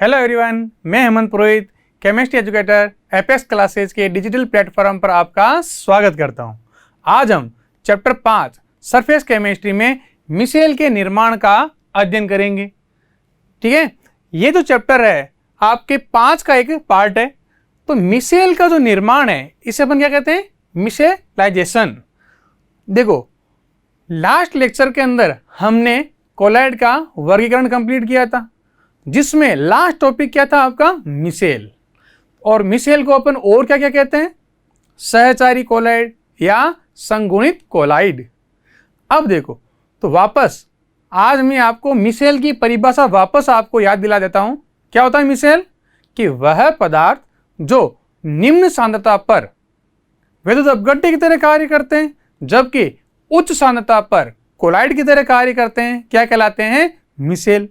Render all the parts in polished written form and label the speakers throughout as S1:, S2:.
S1: Hello everyone, मैं हेमंत पुरोहित, chemistry educator apex classes के digital platform पर आपका स्वागत करता हूं। आज हम चैप्टर 5 सरफेस केमिस्ट्री में मिसेल के निर्माण का अध्ययन करेंगे। ठीक है, ये जो चैप्टर है आपके 5 का एक पार्ट है। तो मिसेल का जो निर्माण है इसे अपन क्या कहते हैं? मिसेलाइजेशन। देखो, लास्ट लेक्चर के अंदर हमने कोलॉइड का वर्गीकरण कंप्लीट किया था, जिसमें लास्ट टॉपिक क्या था आपका? मिसेल। और मिसेल को अपन और क्या क्या कहते हैं? सहचारी कोलॉइड या संगुणित कोलॉइड। अब देखो, तो वापस आज मैं आपको मिसेल की परिभाषा वापस आपको याद दिला देता हूं। क्या होता है मिसेल? कि वह पदार्थ जो निम्न सांद्रता पर विद्युत अपघट्य की तरह कार्य करते हैं, जबकि उच्च सांद्रता पर कोलॉइड की तरह कार्य करते हैं, क्या कहलाते हैं? मिसेल।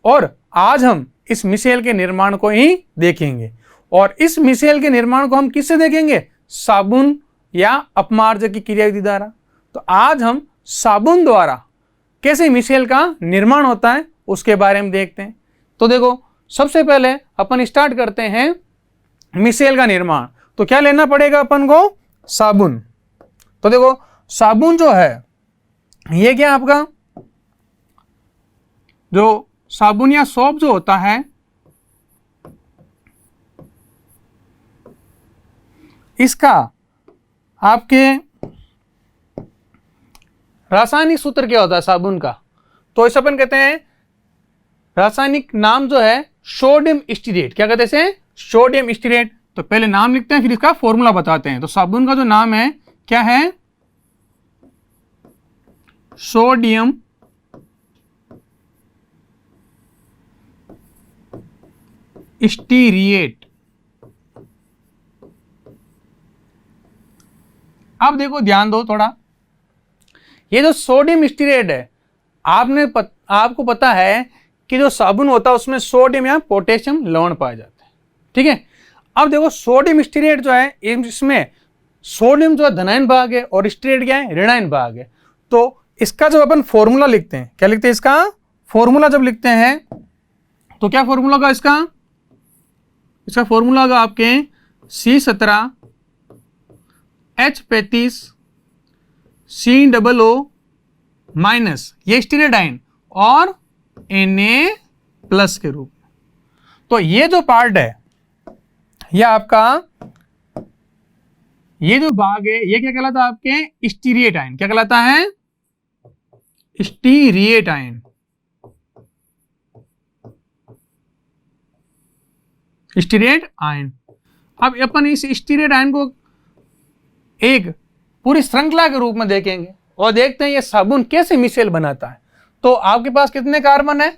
S1: और आज हम इस मिसेल के निर्माण को ही देखेंगे। और इस मिसेल के निर्माण को हम किससे देखेंगे? साबुन या अपमार्जक की क्रियाविधि द्वारा। तो आज हम साबुन द्वारा कैसे मिसेल का निर्माण होता है उसके बारे में देखते हैं। तो देखो, सबसे पहले अपन स्टार्ट करते हैं मिसेल का निर्माण। तो क्या लेना पड़ेगा अपन को? साबुन। तो देखो, साबुन जो है ये क्या आपका जो साबुन या सोप जो होता है, इसका आपके रासायनिक सूत्र क्या होता है साबुन का? तो इसे अपन कहते हैं, रासायनिक नाम जो है सोडियम स्टीरेट। क्या कहते हैं? Sodium stearate. तो पहले नाम लिखते हैं, फिर इसका फॉर्मूला बताते हैं। तो साबुन का जो नाम है क्या है? सोडियम स्टीरिएट। अब देखो, ध्यान दो थोड़ा, ये जो सोडियम स्टीरेट है, आपको पता है कि जो साबुन होता है उसमें सोडियम या पोटेशियम लवण पाए जाते हैं। ठीक है, अब देखो सोडियम स्टीरेट जो है, इसमें सोडियम जो है धनायन भाग है और स्टीरेट क्या है? ऋणायन भाग है। तो इसका जब अपन फॉर्मूला लिखते हैं, क्या लिखते हैं? इसका फॉर्मूला जब लिखते हैं तो क्या फॉर्मूला होगा इसका? इसका फॉर्मूला होगा आपके C17 H35 COO माइनस, ये स्टीरेट आयन, और Na+ के रूप में। तो ये जो पार्ट है, ये आपका ये जो भाग है, ये क्या कहलाता है? आपके स्टीरिएट आयन। क्या कहलाता है? स्टीरिएट आयन। Stearate ion. अब अपन इस स्टीरेट आयन को एक पूरी श्रृंखला के रूप में देखेंगे और देखते हैं ये साबुन कैसे मिसेल बनाता है। तो आपके पास कितने कार्बन है?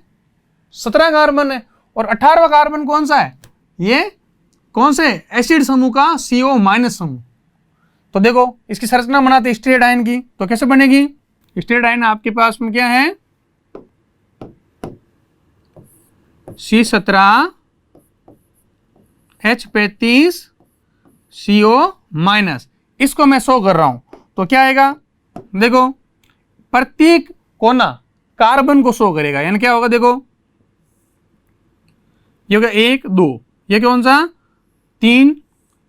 S1: 17 कार्बन है। और 18वां कार्बन कौन सा है? ये कौन से एसिड समूह का? CO- समूह। तो देखो, इसकी संरचना बनाते हैं स्टीरेट आयन की। तो कैसे बनेगी? स्टीरेट आयन आपके पास में क्या है? C17 H35 CO-। इसको मैं शो कर रहा हूं, तो क्या आएगा? देखो, प्रत्येक कोना कार्बन को शो करेगा, यानी क्या होगा? देखो, ये होगा 1 2, ये कौन सा? 3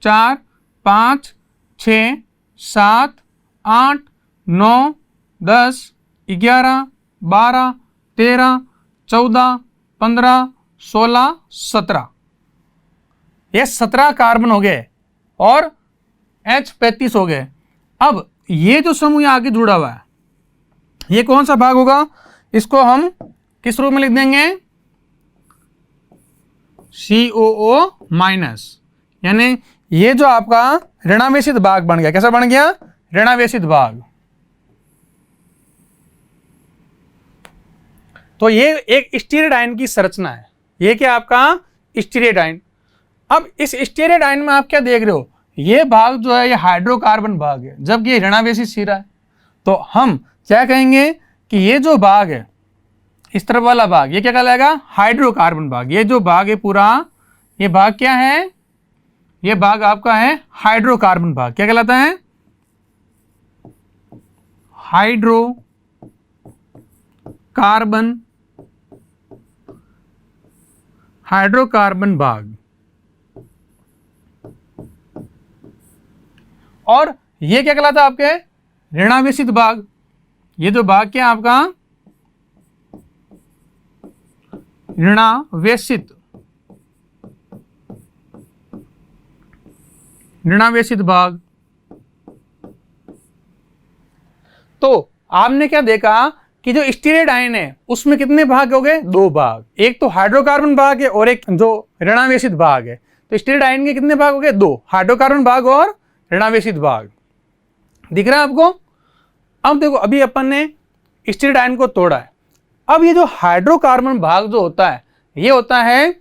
S1: 4 5 6 7 8 9 10 11 12 13 14 15 16 17, ये 17 कार्बन हो गए और H35 हो गए। अब ये जो समूह आगे जुड़ा हुआ है, ये कौन सा भाग होगा? इसको हम किस रूप में लिख देंगे? COO-, यानी ये जो आपका ऋणावेशित भाग बन गया। कैसा बन गया? ऋणावेशित भाग। तो ये एक स्टीरेट आयन की संरचना है। ये क्या आपका? Stearate ion. अब इस स्टीरेट आयन में आप क्या देख रहे हो? ये भाग जो है ये हाइड्रोकार्बन भाग है, जबकि ये ऋणावेशित सिरा है। तो हम क्या कहेंगे कि ये जो भाग है, इस तरफ वाला भाग, ये क्या कहलाएगा? हाइड्रोकार्बन भाग। ये जो भाग है पूरा, ये भाग क्या है? ये भाग आपका है हाइड्रोकार्बन भाग। क्या कहलाता है? हाइड्रोकार्बन हाइड्रोकार्बन भाग। और ये क्या कहलाता है आपके? ऋणावेशित भाग। ये जो भाग क्या है आपका? ऋणावेशित भाग। तो आपने क्या देखा कि जो स्टीरेट आयन है उसमें कितने भाग हो गए? 2 भाग। एक तो हाइड्रोकार्बन भाग है और एक जो ऋणावेशित भाग है। तो स्टीरेट आयन के कितने भाग हो गए? 2, हाइड्रोकार्बन भाग और ऋणावेशित भाग। दिख रहा है आपको? अब देखो, अभी अपन ने स्टीरेट आयन को तोड़ा है। अब ये जो हाइड्रोकार्बन भाग जो होता है, ये होता है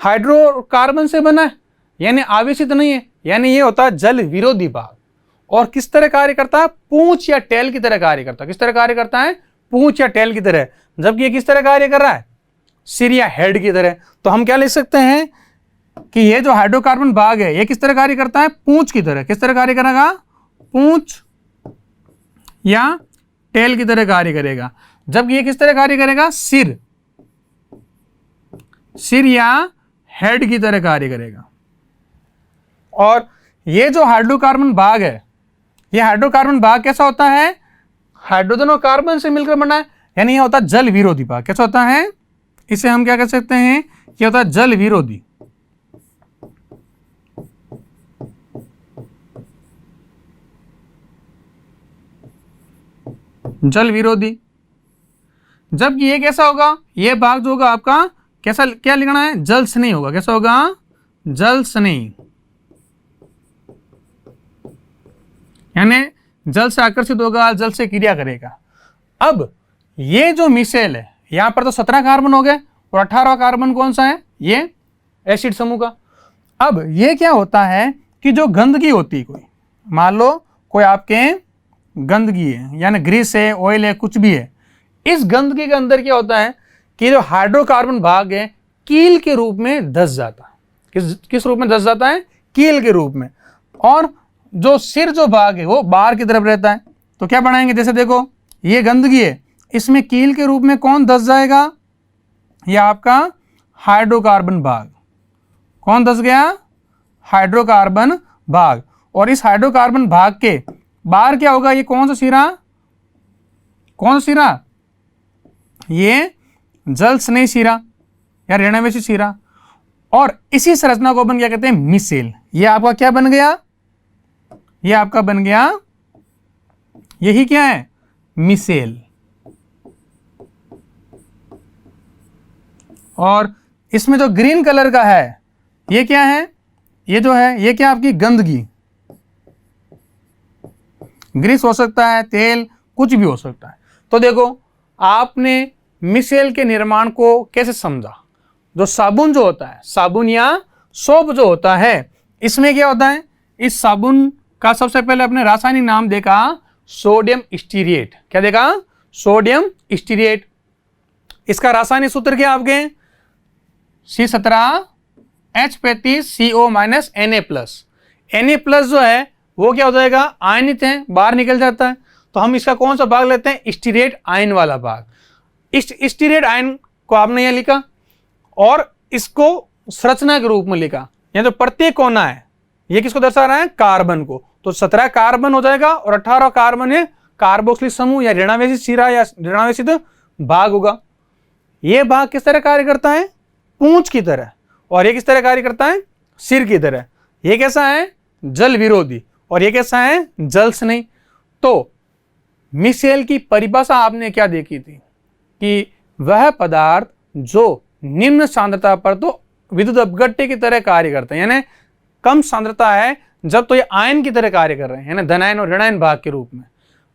S1: हाइड्रोकार्बन से बना है, यानी आवेशित नहीं है, यानी ये होता है जल विरोधी भाग। और किस तरह कार्य करता है? पूंछ या टेल की तरह कार्य करता है। किस तरह कार्य करता है? पूंछ या टेल की तरह। जबकि ये किस तरह कार्य कर रहा है? सिर या हेड की तरह। तो हम क्या लिख सकते हैं कि ये जो हाइड्रोकार्बन भाग है ये किस तरह कार्य करता है? पूंछ की तरह। किस तरह कार्य करेगा? पूंछ या टेल की तरह कार्य करेगा। जबकि ये किस तरह कार्य करेगा? सिर या हेड की तरह कार्य करेगा। और ये जो हाइड्रोकार्बन भाग है, ये हाइड्रोकार्बन भाग कैसा होता है? हाइड्रोजन और कार्बन से मिलकर बना है, यानी ये होता है जल विरोधी भाग। कैसा होता है? इसे हम क्या कह सकते हैं? ये होता है जल विरोधी। जल विरोधी। जबकि ये कैसा होगा? ये भाग जो होगा आपका कैसा, क्या लिखना है? जल स्नेही होगा। कैसा होगा? जल स्नेही, यानी जल से आकर्षित होगा, जल से क्रिया करेगा। अब ये जो मिसेल है, यहां पर तो 17 कार्बन हो गए और 18वां कार्बन कौन सा है? ये एसिड समूह का। अब ये क्या होता है कि जो गंदगी होती है, कोई मान लो कोई आपके गंदगी है, यानी ग्रीस है, ऑयल है, कुछ भी है, इस गंदगी के अंदर क्या होता है कि जो हाइड्रोकार्बन भाग है कील के रूप में धंस जाता है। किस रूप में धंस जाता है? कील के रूप में। और जो सिर जो भाग है वो बाहर की तरफ रहता है। तो क्या बनाएंगे? जैसे देखो, ये गंदगी है, इसमें कील के रूप में कौन धंस जाएगा? ये आपका हाइड्रोकार्बन भाग। कौन धंस गया? हाइड्रोकार्बन भाग। और इस हाइड्रोकार्बन भाग के बाहर क्या होगा? ये कौन सा सिरा? कौन सा सिरा? ये जल स्नेही सिरा या ऋणावेशित सिरा। और इसी संरचना को अपन क्या कहते हैं? मिसेल। ये आपका क्या बन गया? ये आपका बन गया, यही क्या है? मिसेल। और इसमें जो ग्रीन कलर का है ये क्या है? ये जो है ये क्या? आपकी गंदगी। ग्रीस हो सकता है, तेल, कुछ भी हो सकता है। तो देखो, आपने मिसेल के निर्माण को कैसे समझा? जो साबुन जो होता है, साबुन या सोप जो होता है, इसमें क्या होता है? इस साबुन का सबसे पहले अपने रासायनिक नाम देखा सोडियम स्टीरेट। क्या देखा? Sodium stearate. इसका रासायनिक सूत्र क्या आपके? C17H35CO- Na+। Na+ जो है वो क्या हो जाएगा? आयनित है, बाहर निकल जाता है। तो हम इसका कौन सा भाग लेते हैं? स्टीरेट आयन वाला भाग। इस स्टीरेट आयन को आपने यह लिखा और इसको संरचना के रूप में लिखा। यह तो प्रत्येक कोना है, ये किसको दर्शा रहा है? कार्बन को। तो 17 कार्बन हो जाएगा और 18 कार्बन है कार्बोक्सिलिक समूह या ऋणावेशित सिरा या ऋणावेशित भाग होगा। ये भाग किस तरह कार्य करता है? पूंछ की तरह। और ये किस तरह कार्य करता है? सिर की तरह। ये कैसा है? जल विरोधी। और ये कैसा है? जल स्नेही। तो मिसेल की परिभाषा आपने क्या देखी थी कि वह पदार्थ जो निम्न सांद्रता पर तो विद्युत अपघट्य की तरह कार्य करते हैं, यानी कम सांद्रता है जब तो ये आयन की तरह कार्य कर रहे हैं, यानी धनायन और ऋणायन भाग के रूप में।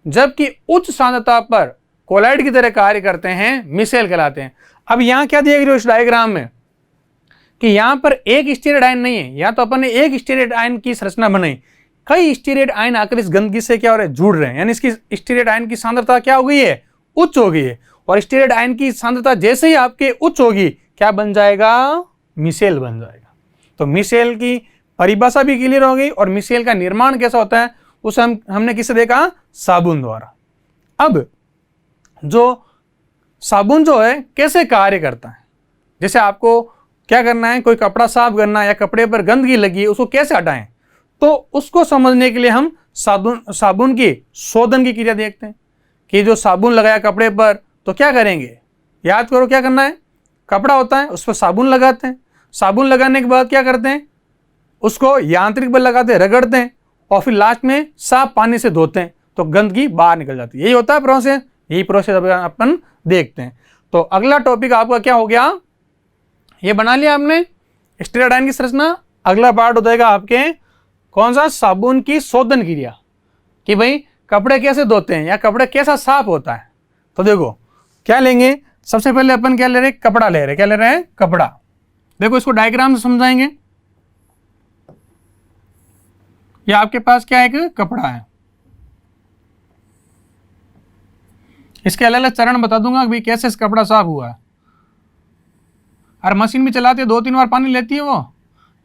S1: जबकि उच्च सांद्रता पर कोलाइड की तरह कार्य करते हैं, मिसेल कहलाते हैं। अब यहां क्या दिया गया इस डायग्राम में कि यहां पर एक स्टीरेट आयन नहीं है, या तो अपन ने एक स्टीरेट आयन की संरचना बनाई, कई स्टीरेट आयन आकर इस गंदगी से क्या हो रहे हैं? जुड़ रहे हैं। यानी इसकी स्टीरेट आयन की सांद्रता क्या हो गई है? उच्च हो गई है। और स्टीरेट आयन की सांद्रता जैसे ही आपके उच्च होगी, क्या बन जाएगा? मिसेल बन जाएगा। तो मिसेल की परिभाषा भी क्लियर हो गई और मिसेल का निर्माण कैसा होता है उसे हमने किससे देखा? साबुन द्वारा। अब जो साबुन जो है कैसे कार्य करता है, जैसे आपको क्या करना है, कोई कपड़ा साफ करना या कपड़े पर गंदगी लगी है उसको कैसे हटाएं, तो उसको समझने के लिए हम साबुन की शोधन की क्रिया देखते हैं कि जो साबुन लगाया कपड़े पर तो क्या करेंगे, याद करो क्या करना है, कपड़ा होता है उस पर साबुन लगाते हैं, साबुन लगाने के बाद क्या करते हैं, उसको यांत्रिक बल लगाते हैं, रगड़ते हैं और फिर लास्ट में साफ पानी से धोते हैं तो गंदगी बाहर निकल जाती है। यही होता है प्रोसेस, यही प्रोसेस अपन देखते हैं। तो अगला टॉपिक आपका क्या हो गया, ये बना लिया आपने स्टीराडाइन की संरचना। अगला पार्ट हो जाएगा आपके कौन सा, साबुन की शोधन क्रिया, कि भाई कपड़े कैसे धोते हैं या कपड़े कैसा साफ होता है। तो देखो क्या लेंगे, सबसे पहले अपन क्या ले रहे हैं, कपड़ा ले रहे हैं। क्या ले रहे हैं, कपड़ा। देखो इसको डायग्राम से समझाएंगे। ये आपके पास क्या है, एक कपड़ा है, इसके अलग अलग चरण बता दूंगा कि भाई कैसे इस कपड़ा साफ हुआ है। और मशीन भी चलाती है 2-3 बार पानी लेती है वो,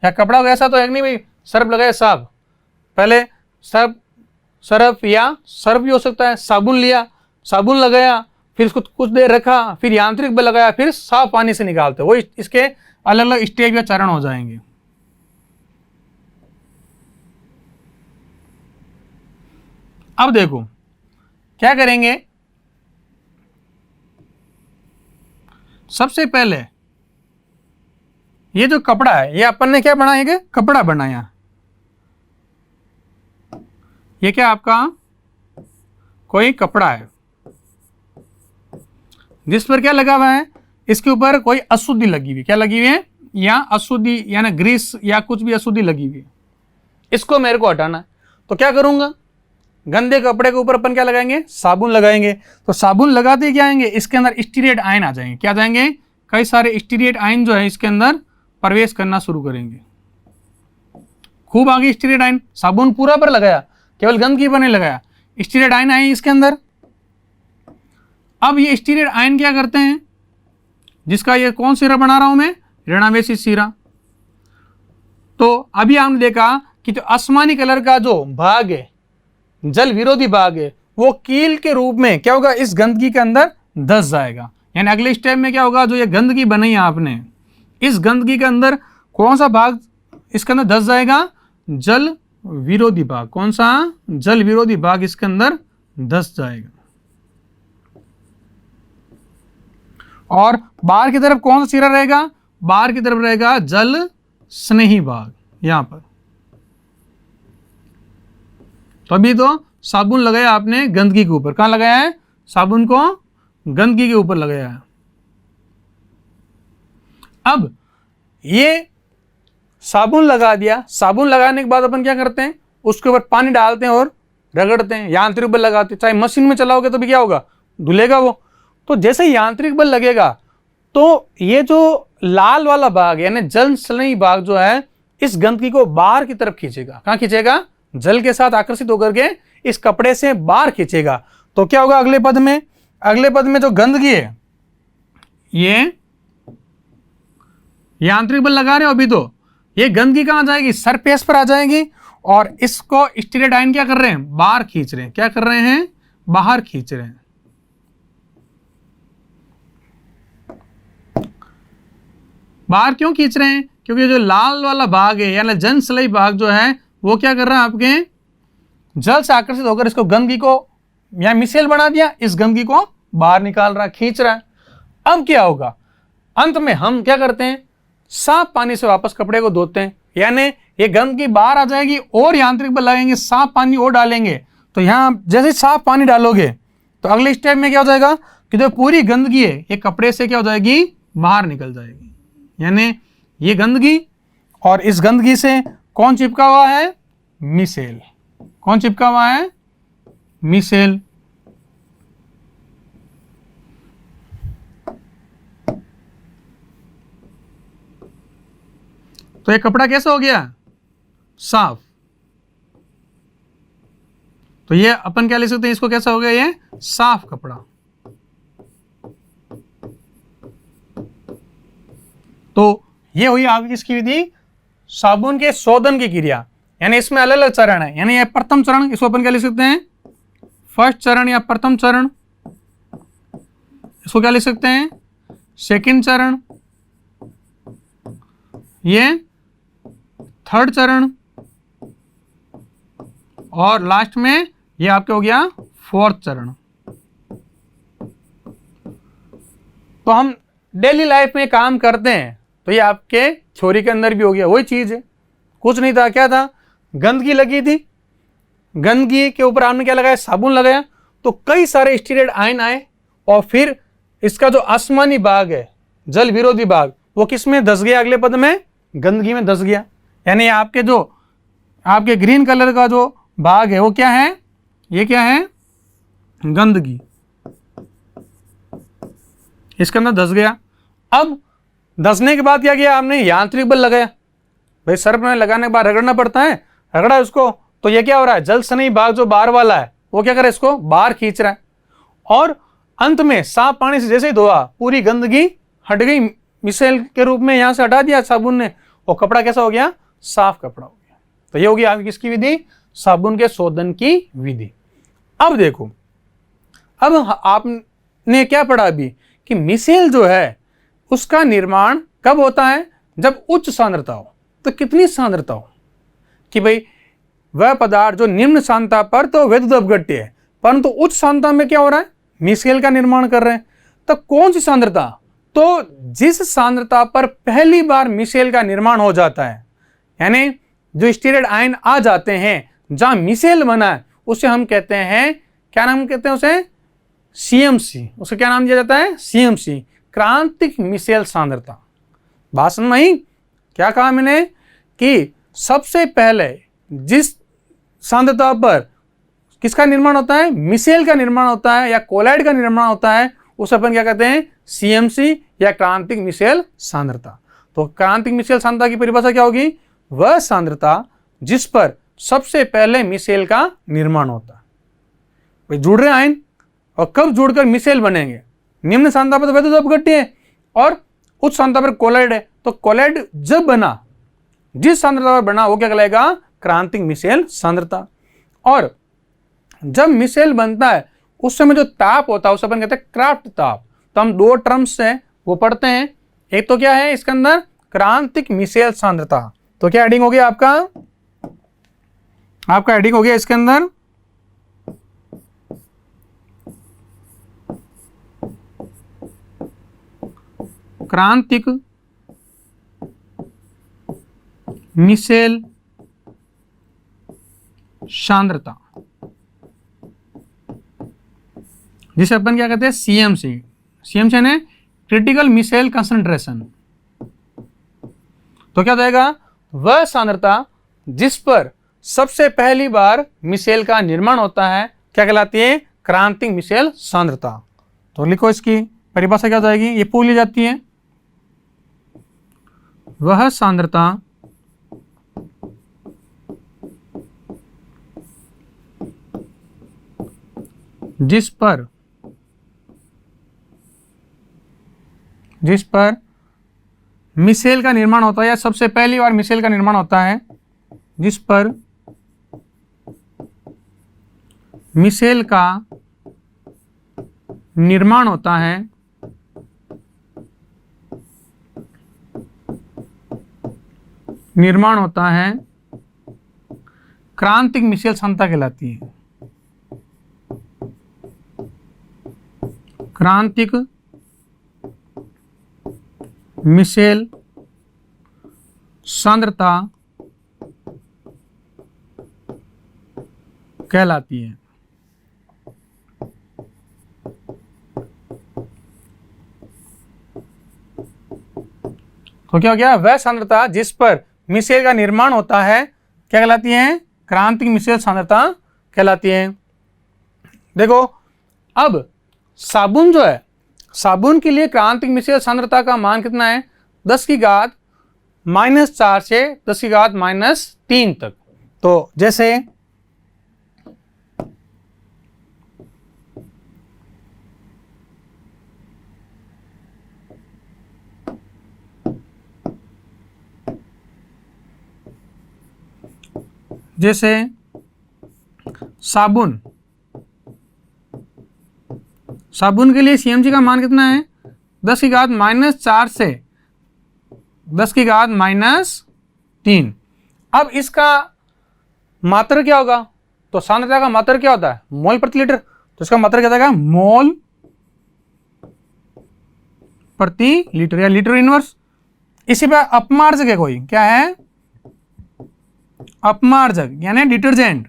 S1: या कपड़ा को ऐसा तो है नहीं भाई सर्फ लगाए साफ, पहले सर्फ या सर्फ भी हो सकता है, साबुन लिया, साबुन लगाया, फिर इसको कुछ देर रखा, फिर यांत्रिक बल लगाया, फिर साफ पानी से निकालते, वो इसके अलग अलग स्टेज या चरण हो जाएंगे। अब देखो क्या करेंगे, सबसे पहले ये जो कपड़ा है ये अपन ने क्या बनाया, कपड़ा बनाया। ये क्या आपका कोई कपड़ा है जिस पर क्या लगा हुआ है, इसके ऊपर कोई अशुद्धि लगी हुई, क्या लगी हुई है, या अशुद्धि यानी ग्रीस या कुछ भी अशुद्धि लगी हुई है, इसको मेरे को हटाना है। तो क्या करूंगा, गंदे कपड़े के ऊपर अपन क्या लगाएंगे, साबुन लगाएंगे। तो साबुन लगाते क्या आएंगे, इसके अंदर स्टीरेट आयन आ जाएंगे। क्या जाएंगे, कई सारे स्टीरेट आयन जो है इसके अंदर प्रवेश करना शुरू करेंगे। खूब आगे स्टीरेट आयन, साबुन पूरा पर लगाया, केवल गंदगी पर नहीं लगाया, स्टीरेट आयन आए इसके अंदर। अब ये स्टीरेट आयन क्या करते हैं, जिसका ये कौन सिरा बना रहा हूं मैं, ऋणावेशी सिरा। तो अभी हमने देखा कि जो आसमानी कलर का जो भाग है, जल विरोधी भाग है, वो कील के रूप में क्या होगा, इस गंदगी के अंदर धंस जाएगा। यानी अगले स्टेप में क्या होगा, जो ये गंदगी बनाई है आपने, इस गंदगी के अंदर कौन सा भाग इसके अंदर धंस जाएगा, जल विरोधी भाग। कौन सा, जल विरोधी भाग इसके अंदर धंस जाएगा। और बाहर की तरफ कौन सा सिरा रहेगा, बाहर की तरफ रहेगा जल स्नेही भाग यहां पर। तो अभी तो साबुन लगाया आपने गंदगी के ऊपर, कहां लगाया है, साबुन को गंदगी के ऊपर लगाया है। अब ये साबुन लगा दिया, साबुन लगाने के बाद अपन क्या करते हैं, उसके ऊपर पानी डालते हैं और रगड़ते हैं, यांत्रिक बल लगाते हैं। चाहे मशीन में चलाओगे तो भी क्या होगा, धुलेगा वो। तो जैसे यांत्रिक बल लगेगा तो ये जो लाल वाला भाग यानी जल स्नेही भाग जो है, इस गंदगी को बाहर की तरफ खींचेगा। कहां खींचेगा, जल के साथ आकर्षित होकर के इस कपड़े से बाहर खींचेगा। तो क्या होगा अगले पद में, अगले पद में जो गंदगी है, ये यांत्रिक बल लगा रहे हो अभी, तो ये गंदगी कहां जाएगी, सरफेस पर आ जाएगी, और इसको स्टीरेट आयन क्या कर रहे हैं, बाहर खींच रहे हैं। क्या कर रहे हैं, बाहर खींच रहे हैं। बाहर क्यों खींच रहे हैं, क्योंकि जो लाल वाला भाग है यानी जल स्नेही भाग जो है, वो क्या कर रहा है, आपके जल से आकर्षित होकर इसको गंदगी को या मिसेल बना दिया, इस गंदगी को बाहर निकाल रहा है, खींच रहा है। अब क्या होगा, अंत में हम क्या करते हैं, साफ पानी से वापस कपड़े को धोते हैं, यानी ये गंदगी बाहर आ जाएगी और यांत्रिक बल लगेंगे, साफ पानी और डालेंगे। तो यहां जैसे साफ पानी डालोगे तो अगले स्टेप में क्या हो जाएगा कि जो पूरी गंदगी है ये कपड़े से क्या हो जाएगी, बाहर निकल जाएगी। यानी ये गंदगी, और इस गंदगी से कौन चिपका हुआ है, मिसेल। कौन चिपका हुआ है, मिसेल। तो ये कपड़ा कैसा हो गया, साफ। तो ये अपन क्या ले सकते हैं, इसको कैसा हो गया, ये साफ कपड़ा। तो ये हुई आपकी किसकी विधि, साबुन के शोधन की क्रिया। यानी इसमें अलग अलग चरण है, यानी ये प्रथम चरण, इसको अपन क्या लिख सकते हैं, फर्स्ट चरण या प्रथम चरण। इसको क्या लिख सकते हैं, सेकंड चरण, ये थर्ड चरण, और लास्ट में ये आपके हो गया फोर्थ चरण। तो हम डेली लाइफ में काम करते हैं तो ये आपके थ्योरी के अंदर भी हो गया, वही चीज है, कुछ नहीं था। क्या था? गंदगी लगी थी, गंदगी के ऊपर आपने क्या लगाया? साबुन लगाया, तो कई सारे स्टीरॉयड आयन आए और फिर इसका जो आसमानी भाग है, जल विरोधी भाग, वो किस में धस गया? अगले पद में गंदगी में धस गया। यानी आपके जो आपके ग्रीन कलर का जो भाग है वो क्या है? ये क्या है? गंदगी, इसके अंदर धस गया। अब धसने के बाद क्या किया आपने? यांत्रिक बल लगाया। भाई सर्फ में लगाने के बाद रगड़ना पड़ता है, रगड़ा उसको, तो ये क्या हो रहा है? जल स्नेही भाग जो बाहर वाला है वो क्या कर रहा है? इसको बाहर खींच रहा है, और अंत में साफ पानी से जैसे ही धोआ, पूरी गंदगी हट गई, मिसेल के रूप में यहां से हटा दिया साबुन ने, और कपड़ा कैसा हो गया? साफ कपड़ा हो गया। तो ये होगी आपकी किसकी विधि? साबुन के शोधन की विधि। अब देखो, अब आपने क्या पढ़ा अभी कि मिसेल जो है उसका निर्माण कब होता है? जब उच्च सांद्रता हो। तो कितनी सांद्रता हो? कि भाई वह पदार्थ जो निम्न सांद्रता पर तो वैद्युत अपघट्य है, परंतु उच्च सांद्रता में क्या हो रहा है? मिसेल का निर्माण कर रहे हैं। तो कौन सी सांद्रता? तो जिस सांद्रता पर पहली बार मिसेल का निर्माण हो जाता है, यानी जो स्टीरॉयड आयन आ जाते हैं, जहां मिसेल बना है, उसे हम कहते हैं, क्या नाम कहते हैं उसे? सीएमसी। उसे क्या नाम दिया जाता है? सीएमसी, क्रांतिक मिसेल सांद्रता। बात समझ में आई? क्या कहा मैंने कि सबसे पहले जिस सांद्रता पर किसका निर्माण होता है? मिसेल का निर्माण होता है या कोलाइड का निर्माण होता है, उसे अपन क्या कहते हैं? सीएमसी या क्रांतिक मिसेल सांद्रता। तो क्रांतिक मिसेल सांद्रता की परिभाषा क्या होगी? वह सांद्रता जिस पर सबसे पहले मिसेल का निर्माण होता है। भाई जुड़ रहे आयन, और कब जुड़कर मिसेल बनेंगे? निम्न सांद्रता पर तो वैद्युत अपघट्य है और उच्च सांद्रता पर कोलाइड है। तो कोलाइड जब बना, जिस सांद्रता पर बना, वो क्या कहलाएगा? क्रांतिक मिसेल सांद्रता। और जब मिसेल बनता है उस समय जो ताप होता है उसे अपन कहते हैं क्राफ्ट ताप। तो हम दो टर्म्स है वो पढ़ते हैं, एक तो क्या है इसके अंदर? क्रांतिक मिसेल सांद्रता। तो क्या हेडिंग हो गया आपका? आपका हेडिंग हो गया इसके अंदर क्रांतिक मिसेल सांद्रता, जिसे अपन क्या कहते हैं? सीएमसी। सीएमसी यानी क्रिटिकल मिसेल कंसंट्रेशन। तो क्या जाएगा? वह सांद्रता जिस पर सबसे पहली बार मिसेल का निर्माण होता है, क्या कहलाती है? क्रांतिक मिसेल सांद्रता। तो लिखो, इसकी परिभाषा क्या जाएगी? ये पूछ ली जाती है। वह सांद्रता जिस पर मिसेल का निर्माण होता है या सबसे पहली बार मिसेल का निर्माण होता है, जिस पर मिसेल का निर्माण होता है, क्रांतिक मिसेल सांद्रता कहलाती है। क्रांतिक मिसेल सांद्रता कहलाती है। तो क्या हो गया? वह सांद्रता जिस पर मिसेल का निर्माण होता है क्या कहलाती है? क्रांतिक मिसेल सांद्रता कहलाती है। देखो, अब साबुन जो है, साबुन के लिए क्रांतिक मिसेल सांद्रता का मान कितना है? 10 की घात -4 से 10 की घात -3 तक। तो जैसे साबुन के लिए सीएमसी का मान कितना है? 10 की घात -4 से 10⁻³ अब इसका मात्रा क्या होगा? तो सांद्रता का मात्रा क्या होता है? मोल प्रति लीटर। तो इसका मात्रा क्या होगा? मोल प्रति लीटर या लीटर इनवर्स। इसी पे अपमार्जक है कोई, क्या है? अपमार्जक यानी डिटर्जेंट।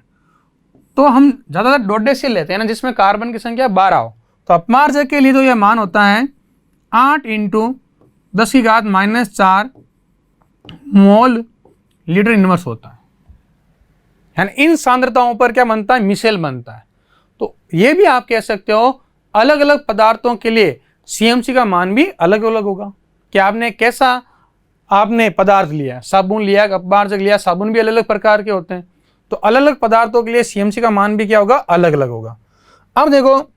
S1: तो हम ज्यादातर डॉट डेसियल लेते हैं ना, जिसमें कार्बन की संख्या 12 हो। तो अपमार्जक के लिए तो यह मान होता है 8 × 10⁻⁴ मोल लीटर इनवर्स होता है। यानी इन सांद्रताओं पर क्या बनता है? मिसेल बनता है। तो ये भी आप कह सकते हो अलग अलग पदार्थों के लिए सीएमसी का मान भी अलग अलग होगा। कि आपने कैसा आपने पदार्थ लिया, साबुन लिया, अपमार्जक लिया, साबुन भी अलग अलग प्रकार के होते हैं। तो अलग अलग पदार्थों के लिए सीएमसी का मान भी क्या होगा? अलग अलग होगा। अब देखो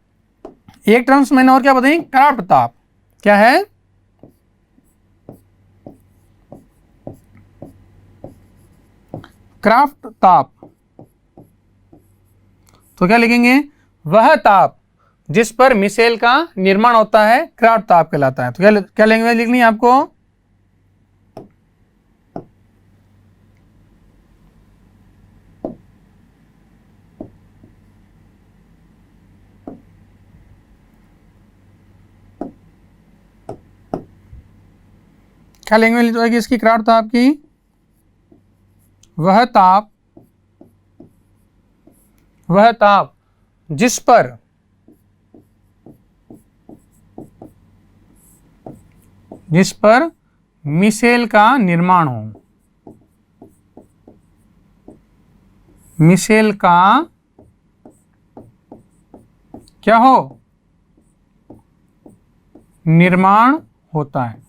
S1: एक टर्म्स मैंने और क्या बताई? क्राफ्ट ताप। क्या है? क्राफ्ट ताप। तो क्या लिखेंगे? वह ताप जिस पर मिसेल का निर्माण होता है क्राफ्ट ताप कहलाता है। तो क्या लैंग्वेज लिखनी है आपको? क्या लैंग्वेज लिख जाएगी इसकी? क्राफ्ट ताप की वह ताप जिस पर मिसेल का निर्माण हो। मिसेल का क्या हो? निर्माण होता है।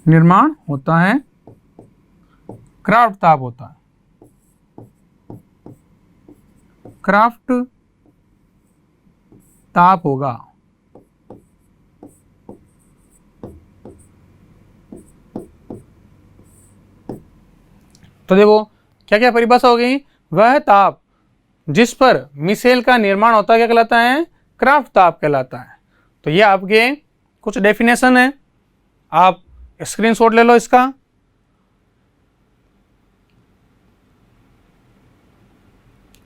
S1: निर्माण होता है, क्राफ्ट ताप होता है। क्राफ्ट ताप होगा। तो देखो क्या क्या परिभाषा हो गई? वह ताप जिस पर मिसेल का निर्माण होता है क्या कहलाता है? क्राफ्ट ताप कहलाता है। तो ये आपके कुछ डेफिनेशन है, आप स्क्रीनशॉट ले लो इसका।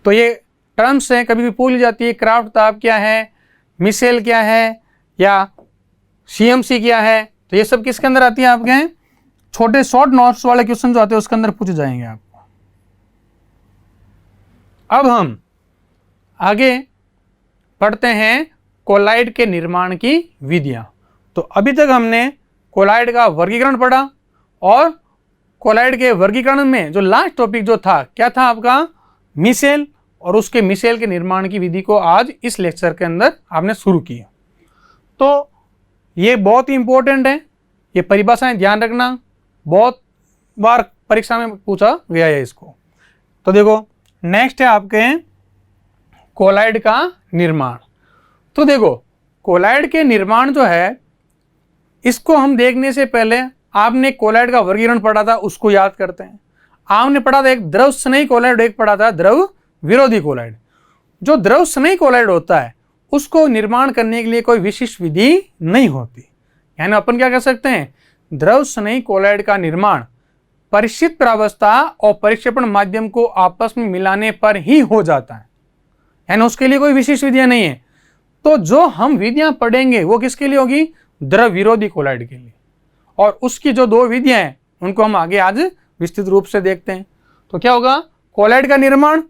S1: तो ये टर्म्स हैं, कभी भी पूछ ली जाती है क्राफ्ट ताप क्या है, मिसेल क्या है, या सीएमसी क्या है। तो ये सब किसके अंदर आती है? आपके छोटे शॉर्ट नोट्स वाले क्वेश्चन जो आते हैं उसके अंदर पूछे जाएंगे आपको। अब हम आगे पढ़ते हैं कोलाइड के निर्माण की विधियां। तो अभी तक हमने कोलाइड का वर्गीकरण पढ़ा, और कोलाइड के वर्गीकरण में जो लास्ट टॉपिक जो था क्या था आपका? मिसेल, और उसके मिसेल के निर्माण की विधि को आज इस लेक्चर के अंदर आपने शुरू किया। तो ये बहुत ही इंपॉर्टेंट है, ये परिभाषाएं ध्यान रखना, बहुत बार परीक्षा में पूछा गया है इसको। तो देखो नेक्स्ट है आपके कोलाइड का निर्माण। तो देखो कोलाइड के निर्माण जो है, इसको हम देखने से पहले आपने कोलाइड का वर्गीकरण पढ़ा था, उसको याद करते हैं। आपने पढ़ा था एक द्रव स्नेही कोलाइड, एक पढ़ा था द्रव विरोधी कोलाइड। जो द्रव स्नेही कोलाइड होता है उसको निर्माण करने के लिए कोई विशिष्ट विधि नहीं होती। यानी अपन क्या कह सकते हैं? द्रव स्नेही कोलाइड का निर्माण परिक्षित प्रावस्था और परिक्षेपण माध्यम को आपस में मिलाने पर ही हो जाता है। यानी उसके लिए कोई विशिष्ट विधियां नहीं है। तो जो हम विधियां पढ़ेंगे वो किसके लिए होगी? द्रव विरोधी कोलाइड के लिए। और उसकी जो दो विधियां हैं उनको हम आगे आज विस्तृत रूप से देखते हैं। तो क्या होगा? कोलाइड का निर्माण।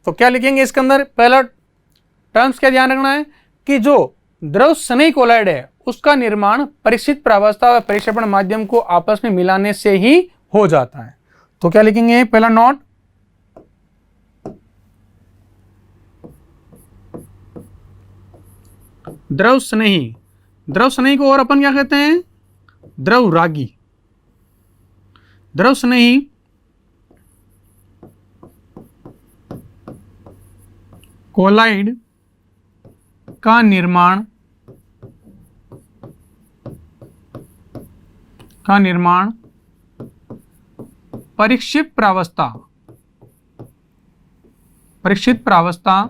S1: तो क्या लिखेंगे इसके अंदर? पहला टर्म्स क्या ध्यान रखना है कि जो द्रव स्नेही कोलाइड है उसका निर्माण परिक्षित प्रावस्था व परिक्षेपण माध्यम को आपस में मिलाने से ही हो जाता है। तो क्या लिखेंगे? पहला नोट, द्रव स्नेही। द्रव स्नेही को और अपन क्या कहते हैं? द्रव रागी। द्रव स्नेही कोलाइड का निर्माण परिक्षित प्रावस्था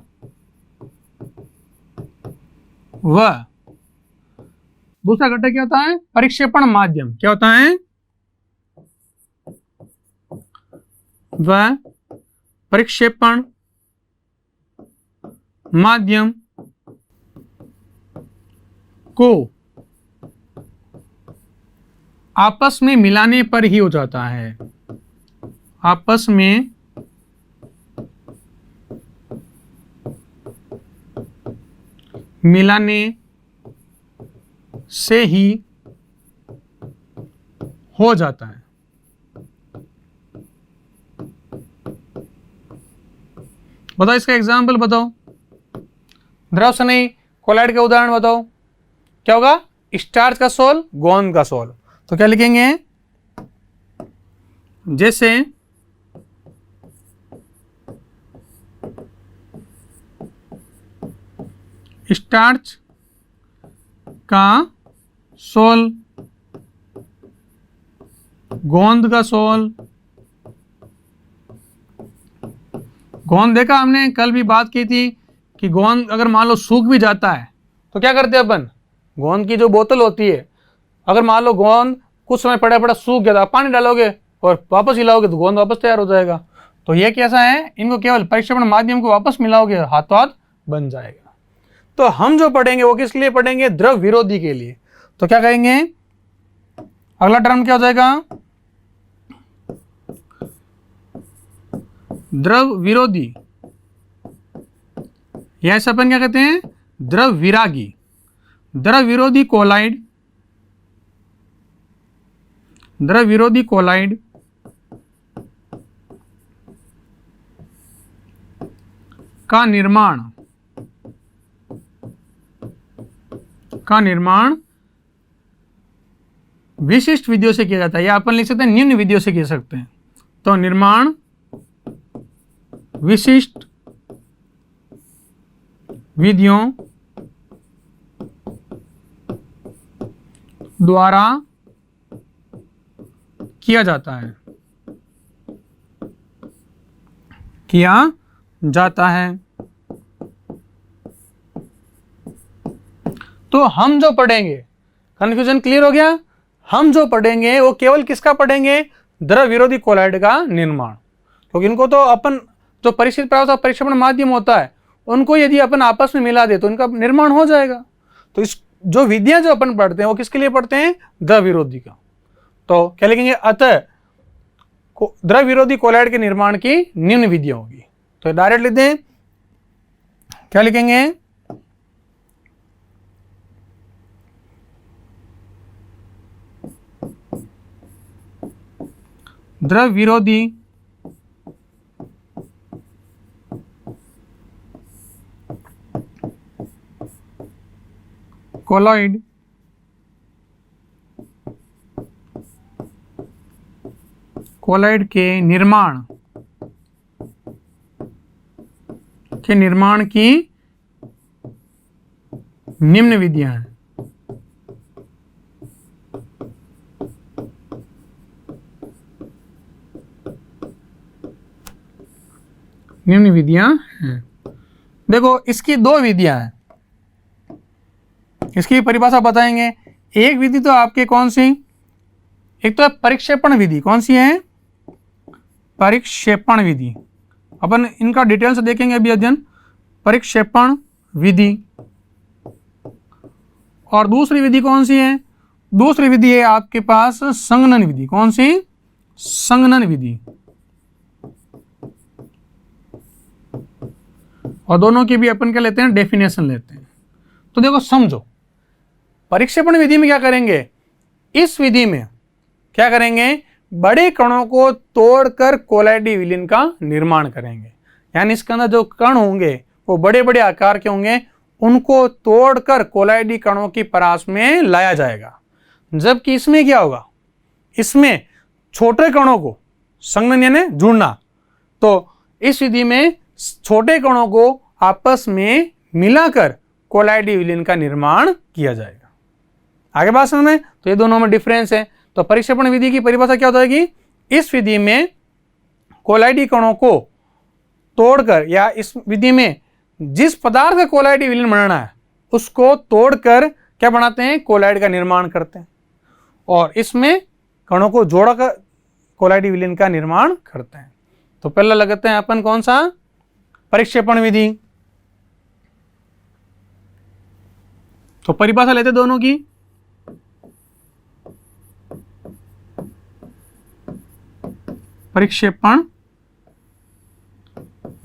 S1: व दूसरा घटक क्या होता है? परिक्षेपण माध्यम। क्या होता है? वह परिक्षेपण माध्यम को आपस में मिलाने पर ही हो जाता है। आपस में मिलाने से ही हो जाता है। बताओ इसका एग्जाम्पल बताओ। द्रव सनई कोलाइड का उदाहरण बताओ। क्या होगा? स्टार्च का सोल, गोंद का सोल। तो क्या लिखेंगे? जैसे स्टार्च का सोल, गोंद का सोल। गोंद देखा हमने, कल भी बात की थी कि गोंद अगर मान लो सूख भी जाता है तो क्या करते हैं अपन? गोंद की जो बोतल होती है, अगर मान लो गोंद कुछ समय पड़ा पड़ा सूख गया, तो आप पानी डालोगे और वापस हिलाओगे तो गोंद वापस तैयार हो जाएगा। तो ये कैसा है? इनको केवल परिक्षेपण माध्यम को वापस मिलाओगे, हाथों हाथ बन जाएगा। तो हम जो पढ़ेंगे वो किस लिए पढ़ेंगे? द्रव विरोधी के लिए। तो क्या कहेंगे? अगला टर्म क्या हो जाएगा? द्रव विरोधी, या ऐसा अपन क्या कहते हैं? द्रव विरागी। द्रव विरोधी कोलाइड, द्रव विरोधी कोलाइड का निर्माण विशिष्ट विधियों से किया जाता है, या अपन लिख सकते हैं निम्न विधियों से किया सकते हैं। तो निर्माण विशिष्ट विधियों द्वारा किया जाता है, किया जाता है। तो हम जो पढ़ेंगे, कंफ्यूजन क्लियर हो गया? हम जो पढ़ेंगे वो केवल किसका पढ़ेंगे? द्रव विरोधी कोलाइड का निर्माण। क्योंकि इनको तो अपन जो परिचित प्रावधान परिक्षेपण माध्यम होता है उनको यदि अपन आपस में मिला दे तो इनका निर्माण हो जाएगा। तो इस जो विधियां जो अपन पढ़ते हैं वो किसके लिए पढ़ते हैं? द्रव विरोधी का। तो क्या लिखेंगे? अतः द्रव विरोधी कोलाइड के निर्माण की निम्न विधियां होगी। तो डायरेक्ट लिख दें, क्या लिखेंगे? द्रव विरोधी कोलॉइड के निर्माण की निम्न विधियां हैं। निम्न विधियां हैं। देखो इसकी दो विधियां हैं, इसकी परिभाषा बताएंगे। एक विधि तो आपके कौन सी? एक तो है परिक्षेपण विधि। कौन सी है? परिक्षेपण विधि। अपन इनका डिटेल से देखेंगे अभी अध्ययन। परिक्षेपण विधि। और दूसरी विधि कौन सी है? दूसरी विधि है आपके पास संघनन विधि। कौन सी? संघनन विधि। और दोनों की भी अपन क्या लेते हैं? डेफिनेशन लेते हैं। तो देखो समझो, परिक्षेपण विधि में क्या करेंगे? इस विधि में क्या करेंगे? बड़े कणों को तोड़कर कोलाइडी विलीन का निर्माण करेंगे। यानी इसके अंदर जो कण होंगे वो बड़े बड़े आकार के होंगे, उनको तोड़कर कोलाइडी कणों की परास में लाया जाएगा। जबकि इसमें क्या होगा? इसमें छोटे कणों को संघनन यानी जुड़ना, तो इस विधि में छोटे कणों को आपस में मिलाकर कोलाइडी विलीन का निर्माण किया जाएगा। आगे बात समझ में? तो ये दोनों में डिफरेंस है। तो परिक्षेपण विधि की परिभाषा क्या हो जाएगी? इस विधि में कोलाइडी कणों को तोड़कर, या इस विधि में जिस पदार्थ का कोलाइडी विलीन बनाना है उसको तोड़कर क्या बनाते हैं, कोलाइड का निर्माण करते हैं, और इसमें कणों को जोड़कर कोलाइड विलयन का निर्माण करते हैं। तो पहला लगाते हैं अपन कौन सा, परिक्षेपण विधि। तो परिभाषा लेते दोनों की। परिक्षेपण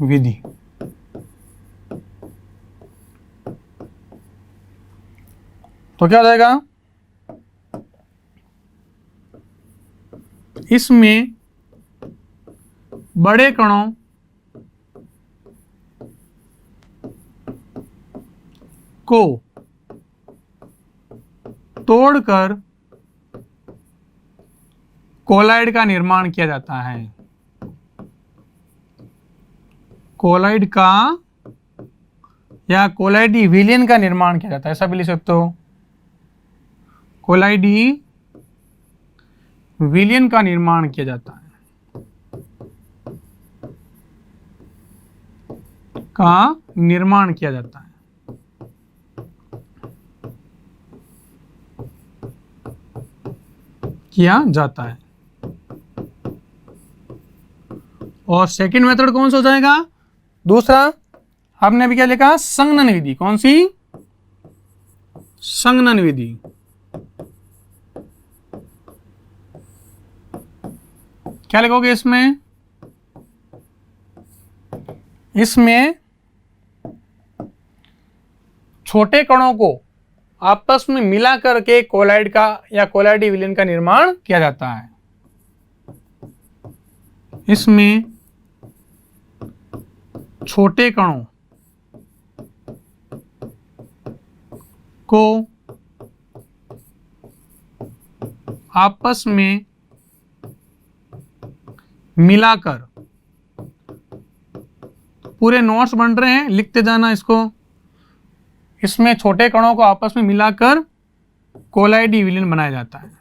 S1: विधि तो क्या हो जाएगा, इसमें बड़े कणों को तोड़कर कोलाइड का निर्माण किया जाता है। कोलाइड का या कोलाइडी विलयन का निर्माण किया जाता है, ऐसा भी लिख सकते हो। कोलाइडी विलयन का निर्माण किया जाता है, का निर्माण किया जाता है। किया जाता है। और सेकंड मेथड कौन सा हो जाएगा, दूसरा आपने अभी क्या लिखा, संघनन विधि। कौन सी, संघनन विधि। क्या लिखोगे इसमें, इसमें छोटे कणों को आपस में मिला करके कोलाइड का या कोलाइडी विलयन का निर्माण किया जाता है। इसमें छोटे कणों को आपस में मिलाकर, पूरे नोट्स बन रहे हैं, लिखते जाना इसको। इसमें छोटे कणों को आपस में मिलाकर कोलाइडी विलयन बनाया जाता है।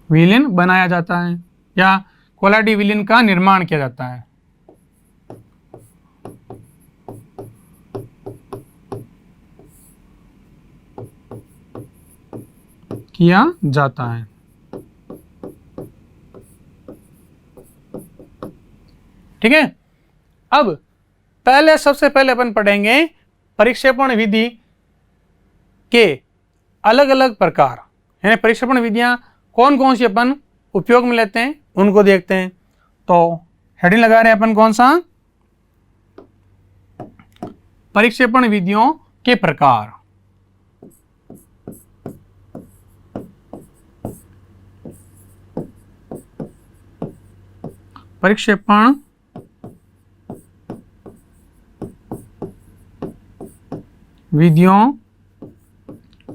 S1: विलयन बनाया जाता है या कोलाइडी विलयन का निर्माण किया जाता है। किया जाता है। ठीक है। अब पहले, सबसे पहले अपन पढ़ेंगे परिक्षेपण विधि के अलग अलग प्रकार, यानी परिक्षेपण विधियां कौन कौन सी अपन उपयोग में लेते हैं उनको देखते हैं। तो हेडिंग लगा रहे हैं अपन कौन सा, परिक्षेपण विधियों के प्रकार। परिक्षेपण विधियों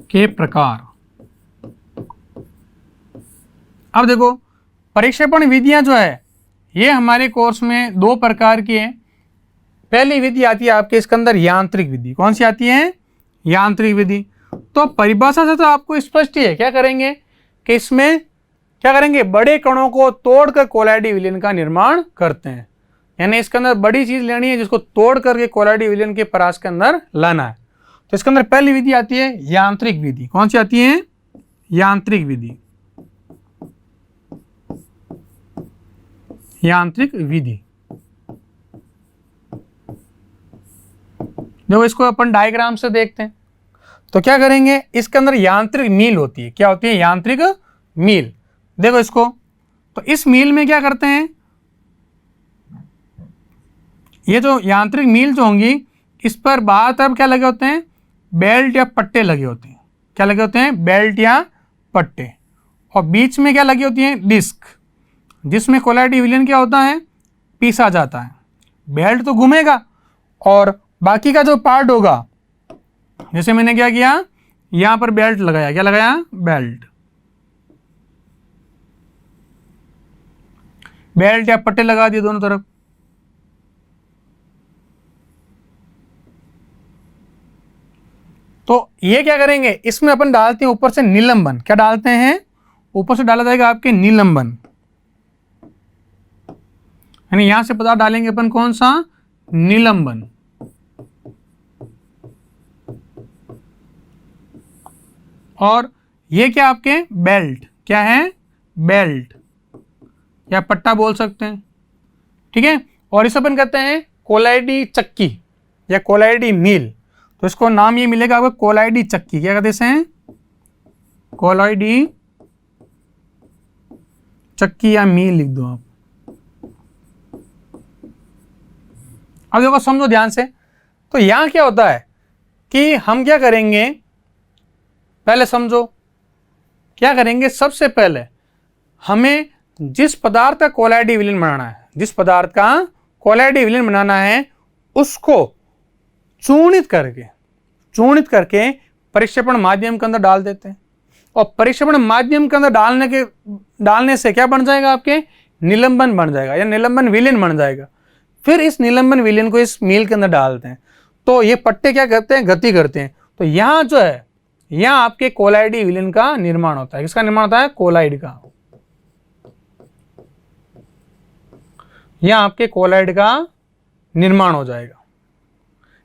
S1: के प्रकार। अब देखो, परिक्षेपण विधियां जो है ये हमारे कोर्स में दो प्रकार की है। पहली विधि आती है आपके इसके अंदर यांत्रिक विधि। कौन सी आती है, यांत्रिक विधि। तो परिभाषा से तो आपको स्पष्ट ही है, क्या करेंगे कि इसमें क्या करेंगे, बड़े कणों को तोड़कर कोलाइडी विलयन का निर्माण करते हैं। यानी इसके अंदर बड़ी चीज लेनी है जिसको तोड़ करके कोलाइडी विलयन के परास के अंदर लाना है। तो इसके अंदर पहली विधि आती है यांत्रिक विधि। कौन सी आती है, यांत्रिक विधि। यांत्रिक विधि, देखो इसको अपन डायग्राम से देखते हैं। तो क्या करेंगे, इसके अंदर यांत्रिक मील होती है। क्या होती है, यांत्रिक मील। देखो इसको, तो इस मील में क्या करते हैं, ये जो यांत्रिक मील जो होंगी इस पर बाहर तरफ क्या लगे होते हैं, बेल्ट या पट्टे लगे होते हैं। क्या लगे होते हैं, बेल्ट या पट्टे। और बीच में क्या लगी होती है, डिस्क, जिसमें कोलाइडी विलयन क्या होता है, पीसा जाता है। बेल्ट तो घूमेगा और बाकी का जो पार्ट होगा, जैसे मैंने क्या किया, यहां पर बेल्ट लगाया। क्या लगाया, बेल्ट। बेल्ट या पट्टे लगा दिए दोनों तरफ। तो ये क्या करेंगे, इसमें अपन डालते हैं ऊपर से निलंबन। क्या डालते हैं, ऊपर से डाला जाएगा आपके निलंबन, यानी यहां से पदार्थ डालेंगे अपन कौन सा, निलंबन। और ये क्या आपके बेल्ट, क्या है, बेल्ट या पट्टा बोल सकते हैं, ठीक है। और इसे अपन कहते हैं कोलाइडी चक्की या कोलाइडी मील। तो इसको नाम ये मिलेगा आपको कोलाइडी चक्की, क्या कहते हैं, कोलाइडी चक्की या मील लिख दो आप। अब देखो समझो ध्यान से, तो यहां क्या होता है कि हम क्या करेंगे, पहले समझो क्या करेंगे। सबसे पहले हमें जिस पदार्थ का कोलाइडी विलयन बनाना है, जिस पदार्थ का कोलाइडी विलयन बनाना है उसको चूर्णित करके परिक्षेपण माध्यम के अंदर डाल देते हैं। और परिक्षेपण माध्यम के अंदर डालने से क्या बन जाएगा, आपके निलंबन बन जाएगा या निलंबन विलयन बन जाएगा। फिर इस निलंबन विलयन को इस मील के अंदर डालते हैं, तो ये पट्टे क्या करते हैं, गति करते हैं। तो यहाँ जो है, यहाँ आपके कोलाइडी विलयन का निर्माण होता है। किसका निर्माण होता है, कोलाइड का। यहाँ आपके कोलाइड का निर्माण हो जाएगा,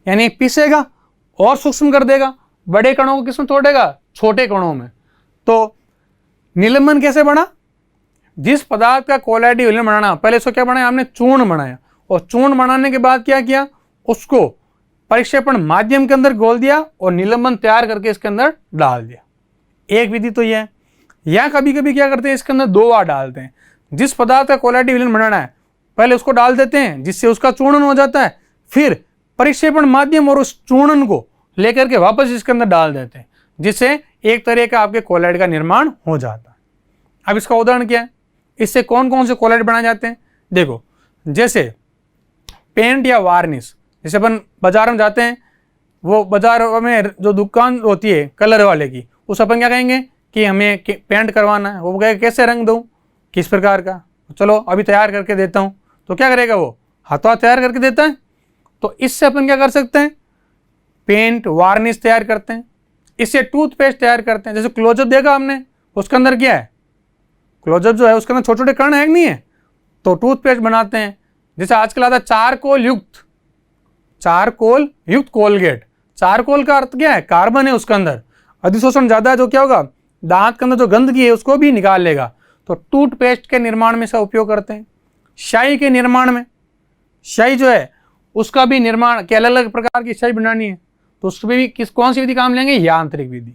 S1: यानी पीसेगा और सूक्ष्म कर देगा, बड़े कणों को किसमें तोड़ेगा, छोटे कणों में। तो निलंबन कैसे बना, जिस पदार्थ का कोलाइडी विलयन बनाना, पहले इसको क्या बनाया हमने, चूर्ण बनाया। और चूर्ण बनाने के बाद क्या किया, उसको परिक्षेपण माध्यम के अंदर घोल दिया और निलंबन तैयार करके इसके अंदर डाल दिया। एक विधि तो यह है। या कभी कभी क्या करते हैं, इसके अंदर दो बार डालते हैं। जिस पदार्थ का कोलाइडी विलयन बनाना है पहले उसको डाल देते हैं, जिससे उसका चूर्णन हो जाता है। फिर परिक्षेपण माध्यम और उस चूर्णन को लेकर के वापस इसके अंदर डाल देते हैं, जिससे एक तरह का आपके कोलाइड का निर्माण हो जाता है। अब इसका उदाहरण क्या है, इससे कौन कौन से कोलाइड बनाए जाते हैं। देखो, जैसे पेंट या वार्निश, जैसे अपन बाजार में जाते हैं, वो बाजार में जो दुकान होती है कलर वाले की, उस अपन क्या कहेंगे कि हमें पेंट करवाना है। वो कहेगा कैसे रंग दूँ, किस प्रकार का, चलो अभी तैयार करके देता हूँ। तो क्या करेगा वो, हाथों हाथ तैयार करके देता है। तो इससे अपन क्या कर सकते हैं, पेंट वार्निश तैयार करते हैं। इससे टूथपेस्ट तैयार करते हैं। जैसे क्लोजअप देखा हमने, उसके अंदर क्या है, क्लोजअप जो है उसके अंदर छोटे छोटे कण है कि नहीं है, तो टूथपेस्ट बनाते हैं। जैसे आजकल आता है चारकोल युक्त कोलगेट। चारकोल का अर्थ क्या है, कार्बन है उसके अंदर, अधिशोषण ज़्यादा है, जो क्या होगा, दांत के अंदर जो गंदगी है उसको भी निकाल लेगा। तो टूथपेस्ट के निर्माण में इसका उपयोग करते हैं। शाई के निर्माण में, शाई जो है उसका भी निर्माण, के अलग अलग प्रकार की शाई बनानी है तो उसमें भी कौन सी विधि काम लेंगे, यांत्रिक विधि।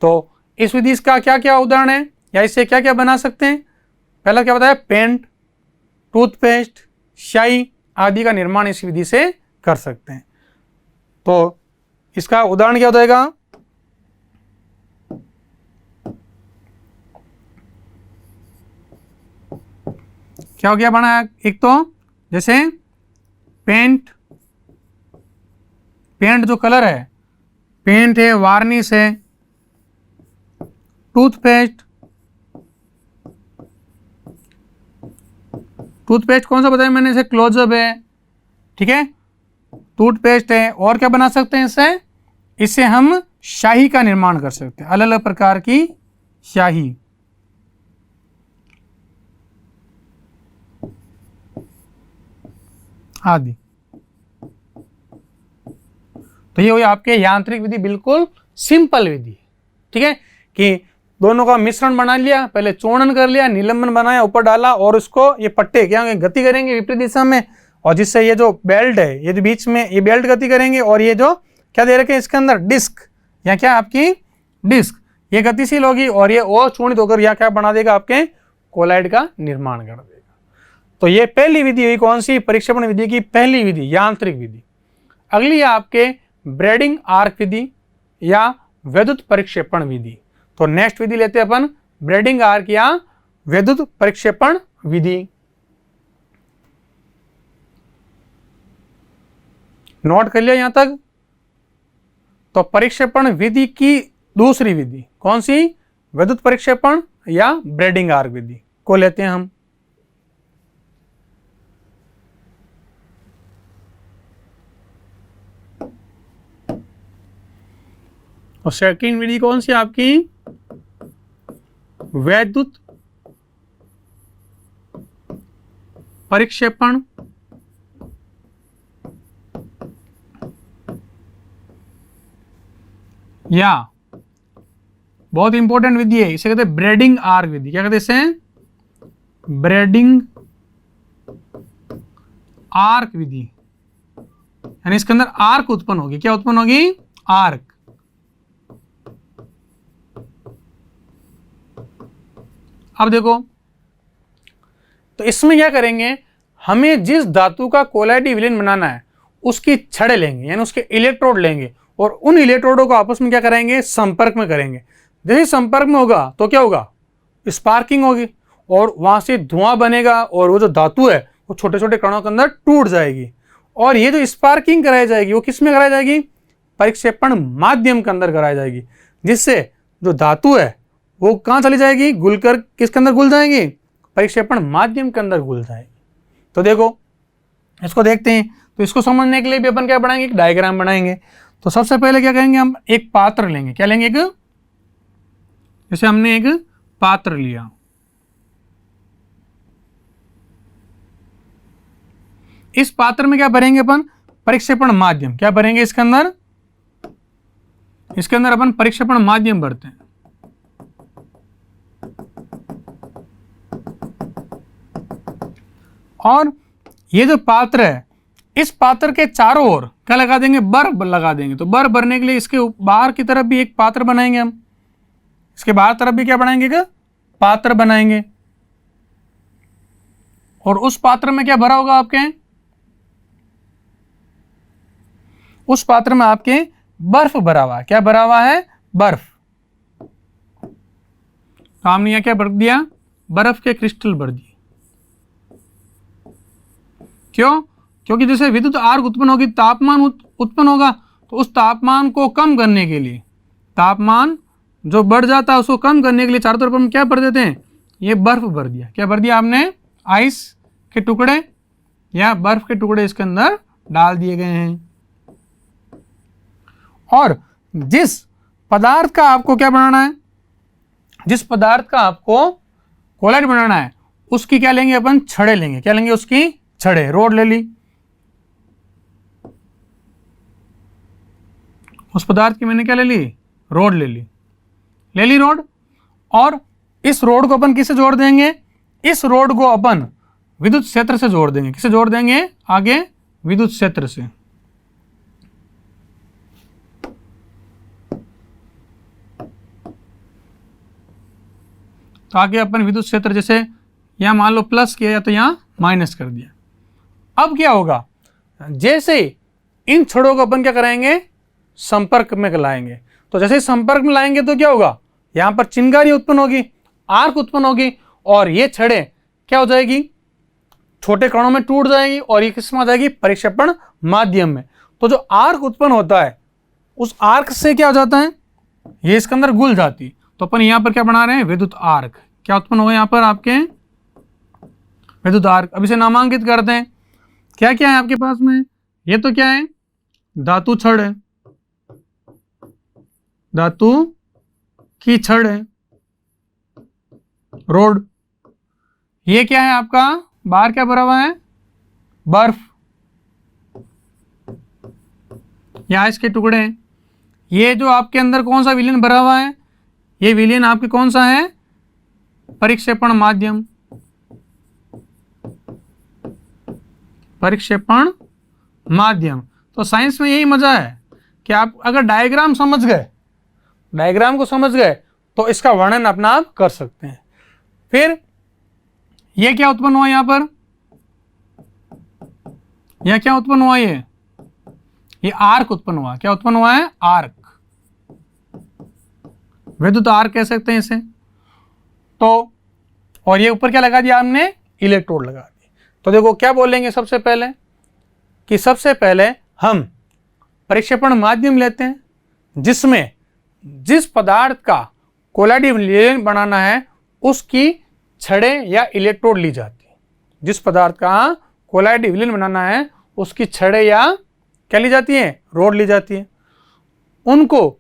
S1: तो इस विधि का क्या क्या उदाहरण है या इससे क्या क्या बना सकते हैं। पहला क्या बताया, पेंट, टूथपेस्ट, शाई आदि का निर्माण इस विधि से कर सकते हैं। तो इसका उदाहरण क्या हो जाएगा, क्या हो गया बना, एक तो जैसे पेंट जो कलर है, पेंट है, वार्निश है, टूथपेस्ट कौन सा बताया मैंने, इसे क्लोजअप है, ठीक है, टूथपेस्ट है। और क्या बना सकते हैं इससे हम शाही का निर्माण कर सकते हैं, अलग अलग प्रकार की शाही। आदि। तो ये हुई आपके यांत्रिक विधि, बिल्कुल सिंपल विधि, ठीक है, कि दोनों का मिश्रण बना लिया, पहले चूर्णन कर लिया, निलंबन बनाया, ऊपर डाला और उसको ये पट्टे क्या होंगे, गति करेंगे विपरीत दिशा में, और जिससे ये जो बेल्ट है, ये जो बीच में ये बेल्ट गति करेंगे, और ये जो क्या दे रखे हैं इसके अंदर, डिस्क, या क्या आपकी डिस्क, ये गतिशील होगी और ये और चूर्णित होकर यहाँ क्या बना देगा, आपके कोलाइड का निर्माण कर देगा। तो ये पहली विधि हुई कौन सी, परिक्षेपण विधि की पहली विधि, यांत्रिक विधि। अगली है आपके ब्रेडिंग आर्क विधि या वैद्युत परिक्षेपण विधि। तो नेक्स्ट विधि लेते हैं अपन ब्रेडिंग आर्क या वैद्युत परिक्षेपण विधि। नोट कर लिया यहां तक। तो परिक्षेपण विधि की दूसरी विधि कौन सी, वैद्युत परिक्षेपण या ब्रेडिंग आर्क विधि को लेते हैं हम। और सेकंड विधि कौन सी आपकी, वैद्युत परिक्षेपण या बहुत इंपॉर्टेंट विधि है, इसे कहते हैं ब्रेडिंग आर्क विधि। क्या कहते हैं इसे? ब्रेडिंग आर्क विधि, यानी इसके अंदर आर्क उत्पन्न होगी। क्या उत्पन्न होगी? आर्क। अब देखो, तो इसमें क्या करेंगे, हमें जिस धातु का कोलाइडी विलयन बनाना है उसकी छड़ें लेंगे, यानी उसके इलेक्ट्रोड लेंगे, और उन इलेक्ट्रोडों को आपस में क्या करेंगे? संपर्क में करेंगे। जैसे संपर्क में होगा तो क्या होगा? स्पार्किंग होगी, और वहां से धुआं बनेगा, और वो जो धातु है वो छोटे छोटे कणों के अंदर टूट जाएगी। और ये जो स्पार्किंग कराई जाएगी वो किस में कराई जाएगी? परिक्षेपण माध्यम के अंदर कराई जाएगी, जिससे जो धातु है वो कहाँ चली जाएगी? घुलकर किसके अंदर घुल जाएगी? परिक्षेपण माध्यम के अंदर घुल जाएगी। तो देखो, इसको देखते हैं। तो इसको समझने के लिए भी अपन क्या बनाएंगे? एक डायग्राम बनाएंगे। तो सबसे पहले क्या करेंगे, हम एक पात्र लेंगे। क्या लेंगे? एक, जैसे हमने एक पात्र लिया, इस पात्र में क्या भरेंगे अपन? परिक्षेपण माध्यम। क्या भरेंगे इसके अंदर? इसके अंदर अपन परिक्षेपण माध्यम भरते हैं। और ये जो पात्र है, इस पात्र के चारों ओर क्या लगा देंगे? बर्फ लगा देंगे। तो बर्फ भरने के लिए इसके बाहर की तरफ भी एक पात्र बनाएंगे हम, इसके बाहर तरफ भी क्या बनाएंगे? क्या पात्र बनाएंगे। और उस पात्र में क्या भरा होगा आपके? उस पात्र में आपके बर्फ भरा हुआ है। क्या भरा हुआ है? बर्फ। तो हमने यहां क्या भर दिया? बर्फ के क्रिस्टल भर दिए। क्यों? क्योंकि जैसे विद्युत आर्क उत्पन्न होगी, तापमान उत्पन्न होगा, तो उस तापमान को कम करने के लिए, तापमान जो बढ़ जाता है उसको कम करने के लिए चारों तरफ हम क्या भर देते हैं? ये बर्फ भर दिया। क्या भर दिया आपने? आइस के टुकड़े या बर्फ के टुकड़े इसके अंदर डाल दिए गए हैं। और जिस पदार्थ का आपको क्या बनाना है, जिस पदार्थ का आपको कोलाइड बनाना है, उसकी क्या लेंगे अपन? छड़ें लेंगे। क्या लेंगे? उसकी छड़ें। रोड ले ली, उस पदार्थ की मैंने क्या ले ली? रोड ले ली रोड। और इस रोड को अपन किससे जोड़ देंगे? इस रोड को अपन विद्युत क्षेत्र से जोड़ देंगे। किससे जोड़ देंगे? आगे विद्युत क्षेत्र से। तो आगे अपन विद्युत क्षेत्र, जैसे यहां मान लो प्लस किया या तो यहां माइनस कर दिया। अब क्या होगा? जैसे इन छड़ों को अपन क्या कराएंगे? संपर्क में लाएंगे। तो जैसे संपर्क में लाएंगे तो क्या होगा? यहां पर चिंगारी उत्पन्न होगी, आर्क उत्पन्न होगी, और ये छड़ें क्या हो जाएगी? छोटे कणों में टूट जाएगी, और ये किस में आ जाएगी? परिक्षेपण माध्यम में। तो जो आर्क उत्पन्न होता है, उस आर्क से क्या हो जाता है? ये इसके अंदर घुल जाती। तो अपन यहां पर क्या बना रहे हैं? विद्युत आर्क। क्या उत्पन्न होगा यहां पर आपके? विद्युत आर्क। अब इसे नामांकित करते हैं। क्या क्या है आपके पास में? ये तो क्या है? धातु छड़ है, धातु की छड़ है, रोड। ये क्या है आपका? बाहर क्या भरा हुआ है? बर्फ। या इसके टुकड़े हैं। ये जो आपके अंदर कौन सा विलयन भरा हुआ है? ये विलयन आपके कौन सा है? परिक्षेपण माध्यम। परिक्षेपण माध्यम। तो साइंस में यही मजा है कि आप अगर डायग्राम समझ गए, डायग्राम को समझ गए, तो इसका वर्णन अपना आप कर सकते हैं। फिर ये क्या उत्पन्न हुआ यहां पर? यह क्या उत्पन्न हुआ? ये आर्क उत्पन्न हुआ। क्या उत्पन्न हुआ है? आर्क। विद्युत आर्क कह सकते हैं इसे। तो और ये ऊपर क्या लगा दिया हमने? इलेक्ट्रोड लगा दिए। तो देखो क्या बोलेंगे सबसे पहले, कि सबसे पहले हम परिक्षेपण माध्यम लेते हैं, जिसमें जिस पदार्थ का कोलाइडी विलयन बनाना है उसकी छड़ें या इलेक्ट्रोड ली जाती है। जिस पदार्थ का कोलाइडी विलयन बनाना है उसकी छड़ें या क्या ली जाती है? रोड ली जाती है। उनको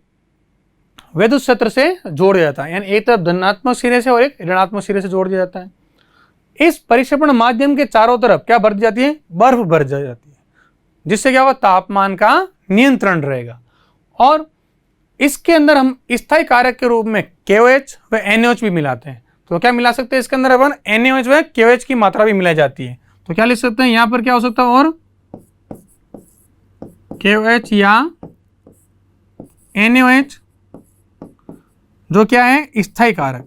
S1: विद्युत क्षेत्र से जोड़ दिया जाता है, यानी एक तरफ धनात्मक सिरे से और एक ऋणात्मक सिरे से जोड़ दिया जाता है। इस परिक्षेपण माध्यम के चारों तरफ क्या भर दी जाती है, बर्फ भर जाती है, जिससे क्या होगा, तापमान का नियंत्रण रहेगा। और इसके अंदर हम स्थायी कारक के रूप में KOH व NaOH भी मिलाते हैं। तो क्या मिला सकते हैं इसके अंदर अपन, NaOH व KOH की मात्रा भी मिलाई जाती है। तो क्या लिख सकते हैं यहाँ पर, क्या हो सकता है, और KOH या NaOH जो क्या है, स्थायी कारक।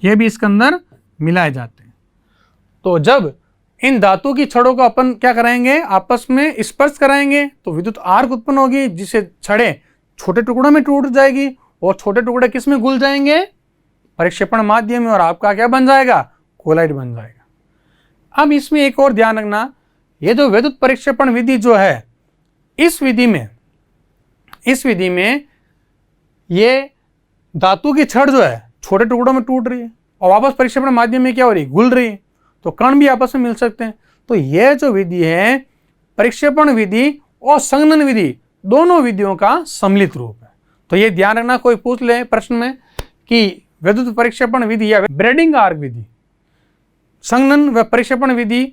S1: ये भी इसके अंदर मिलाए जाते हैं। तो जब इन धातु की छड़ों को अपन क्या कराएंगे, आपस में स्पर्श कराएंगे तो विद्युत आर्क उत्पन्न होगी, जिससे छड़ें छोटे टुकड़ों में टूट जाएगी और छोटे टुकड़े किस में घुल जाएंगे, परिक्षेपण माध्यम में, और आपका क्या बन जाएगा, कोलाइड बन जाएगा। अब इसमें एक और ध्यान रखना, ये जो विद्युत परिक्षेपण विधि जो है, इस विधि में ये धातु की छड़ जो है छोटे टुकड़ों में टूट रही है और वापस परिक्षेपण माध्यम में क्या हो रही है, घुल रही है, तो कण भी आपस में मिल सकते हैं। तो यह जो विधि है, परिक्षेपण विधि और संघनन विधि, दोनों विधियों का सम्मिलित रूप है। तो ये ध्यान रखना, कोई पूछ ले प्रश्न में कि विद्युत परिक्षेपण विधि या ब्रेडिंग आर्क विधि संघनन व परिक्षेपण विधि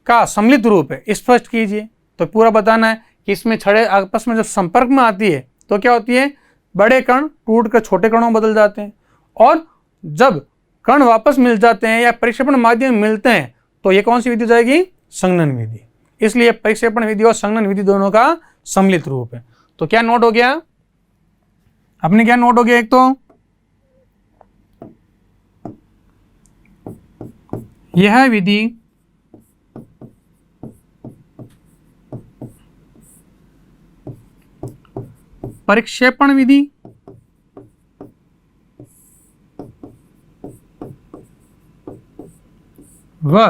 S1: का सम्मिलित रूप है, स्पष्ट कीजिए। तो पूरा बताना है कि इसमें छड़ें आपस में जब संपर्क में आती है तो क्या होती है, बड़े कण टूट कर छोटे कणों में बदल जाते हैं, और जब कण वापस मिल जाते हैं या परिक्षेपण माध्यम मिलते हैं तो ये कौन सी विधि हो जाएगी, संघनन विधि। इसलिए परिक्षेपण विधि और संघनन विधि दोनों का सम्मिलित रूप है। तो क्या नोट हो गया अपने, क्या नोट हो गया, एक तो यह विधि परिक्षेपण विधि व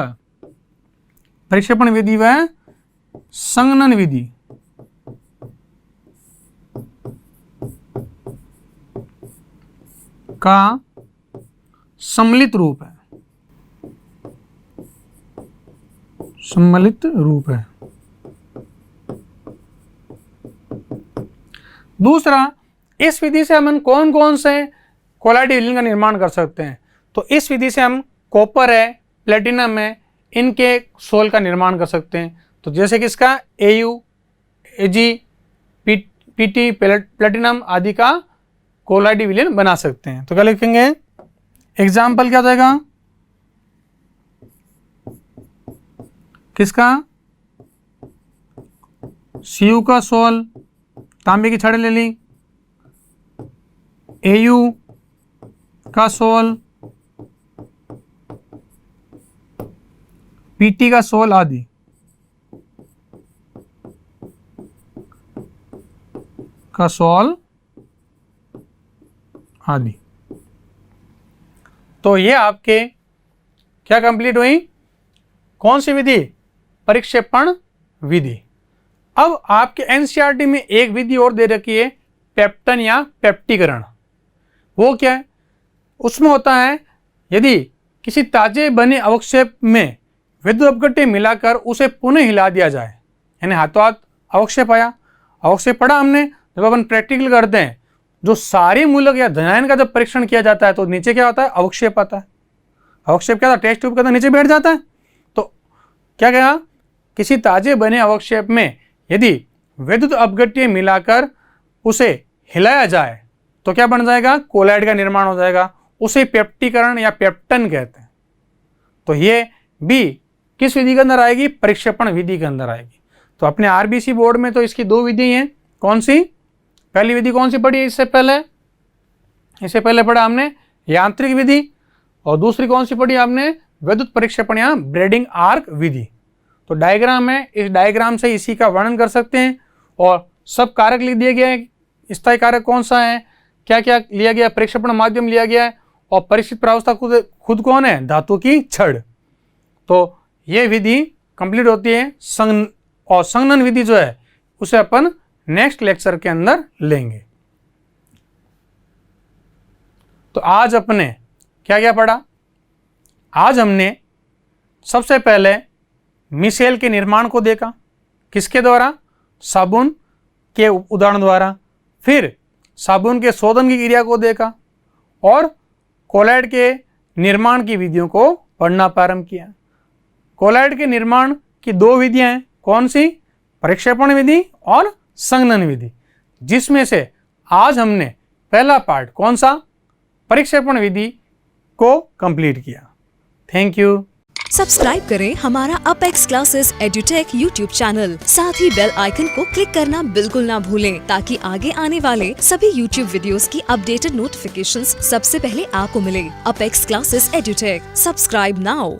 S1: परिक्षेपण विधि व संघनन विधि का सम्मिलित रूप है, सम्मिलित रूप है। दूसरा, इस विधि से हम कौन कौन से कोलाइड विलयन का निर्माण कर सकते हैं, तो इस विधि से हम कॉपर है, प्लेटिनम है, इनके सोल का निर्माण कर सकते हैं। तो जैसे कि इसका Au, Ag, Pt, प्लेटिनम आदि का कोलाइड विलयन बना सकते हैं। तो क्या लिखेंगे, एग्जाम्पल क्या हो जाएगा, किसका, Cu का सोल, तांबे की छड़ें ले ली, Au का सोल, Pt का सोल आदि। का सोल आदि। तो ये आपके क्या कंप्लीट हुई, कौन सी विधि, परिक्षेपण विधि। अब आपके एनसीईआरटी में एक विधि और दे रखी है, पेप्टन या पेप्टीकरण। वो क्या है, उसमें होता है यदि किसी ताजे बने अवक्षेप में विद्युत अपघट्य मिलाकर उसे पुनः हिला दिया जाए, यानी हाथों हाथ अवक्षेप आया, अवक्षेप पड़ा हमने, जब अपन प्रैक्टिकल करते हैं जो सारी मूलक या धनायन का जब परीक्षण किया जाता है तो नीचे क्या होता है, अवक्षेप आता है। अवक्षेप क्या था, टेस्ट ट्यूब के अंदर नीचे बैठ जाता है। तो क्या कहा, किसी ताजे बने अवक्षेप में यदि विद्युत अपघट्य मिलाकर उसे हिलाया जाए तो क्या बन जाएगा, कोलाइड का निर्माण हो जाएगा। उसे पेप्टीकरण या पेप्टन कहते हैं। तो ये भी किस विधि के अंदर आएगी, परिक्षेपण विधि के अंदर आएगी। तो अपने आरबीसी बोर्ड में तो इसकी दो विधि हैं, कौन सी, पहली विधि कौन सी पढ़ी है इससे पहले पढ़ा हमने यांत्रिक विधि, और दूसरी कौन सी पढ़ी आपने, विद्युत परिक्षेपण या ब्रेडिंग आर्क विधि। तो डायग्राम है, इस डायग्राम से इसी का वर्णन कर सकते हैं और सब कारक लिख दिए गए हैं, स्थायी कारक कौन सा है, क्या क्या लिया गया, परिक्षेपण माध्यम लिया गया है, और परिचित प्रावस्था खुद कौन है, धातु की छड़। तो ये विधि कंप्लीट होती है। और संघनन विधि जो है उसे अपन नेक्स्ट लेक्चर के अंदर लेंगे। तो आज अपने क्या क्या पढ़ा, आज हमने सबसे पहले मिसेल के निर्माण को देखा, किसके द्वारा, साबुन के उदाहरण द्वारा। फिर साबुन के शोधन की क्रिया को देखा और कोलॉइड के निर्माण की विधियों को पढ़ना प्रारंभ किया। कोलॉइड के निर्माण की दो विधियां हैं, कौन सी? प्रक्षेपण विधि और संघनन विधि, जिसमें से आज हमने पहला पार्ट कौन सा? प्रक्षेपण विधि को कंप्लीट किया। Thank you.
S2: सब्सक्राइब करें हमारा apex classes edutech YouTube channel, साथ ही बेल आइकन को क्लिक करना बिल्कुल ना भूलें ताकि आगे आने वाले सभी यूट्यूब वीडियोस की अपडेटेड नोटिफिकेशंस सबसे पहले आपको मिले। Apex classes edutech, subscribe now.